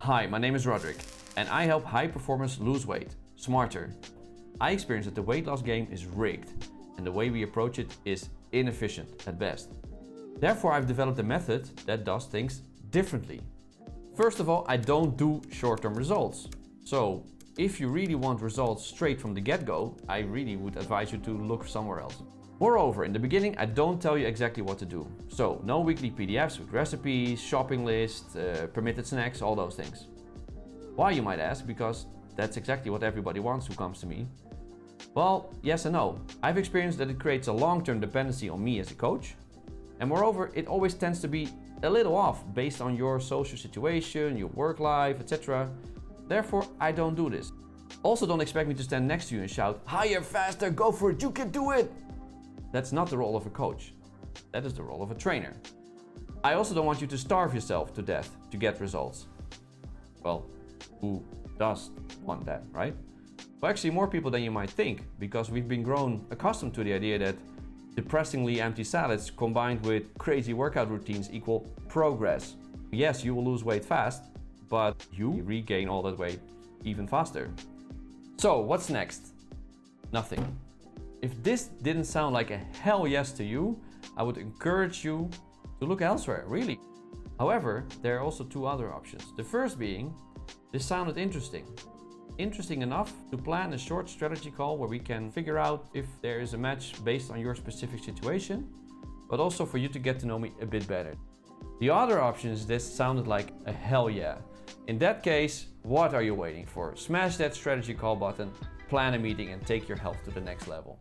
Hi, my name is Roderick, and I help high performers lose weight smarter. I experience that the weight loss game is rigged, and the way we approach it is inefficient at best. Therefore, I've developed a method that does things differently. First of all, I don't do short-term results. So, if you really want results straight from the get-go, I really would advise you to look somewhere else. Moreover, in the beginning, I don't tell you exactly what to do. So, no weekly PDFs with recipes, shopping lists, permitted snacks, all those things. Why, you might ask? Because that's exactly what everybody wants who comes to me. Well, yes and no. I've experienced that it creates a long-term dependency on me as a coach. And moreover, it always tends to be a little off based on your social situation, your work life, etc. Therefore, I don't do this. Also, don't expect me to stand next to you and shout, "Higher, faster, go for it, you can do it!" That's not the role of a coach. That is the role of a trainer. I also don't want you to starve yourself to death to get results. Well, who does want that, right? Well, actually more people than you might think, because we've been grown accustomed to the idea that depressingly empty salads combined with crazy workout routines equal progress. Yes, you will lose weight fast, but you regain all that weight even faster. So, what's next? Nothing. If this didn't sound like a hell yes to you, I would encourage you to look elsewhere, really. However, there are also two other options. The first being, this sounded interesting. Interesting enough to plan a short strategy call where we can figure out if there is a match based on your specific situation, but also for you to get to know me a bit better. The other option is this sounded like a hell yeah. In that case, what are you waiting for? Smash that strategy call button, plan a meeting, and take your health to the next level.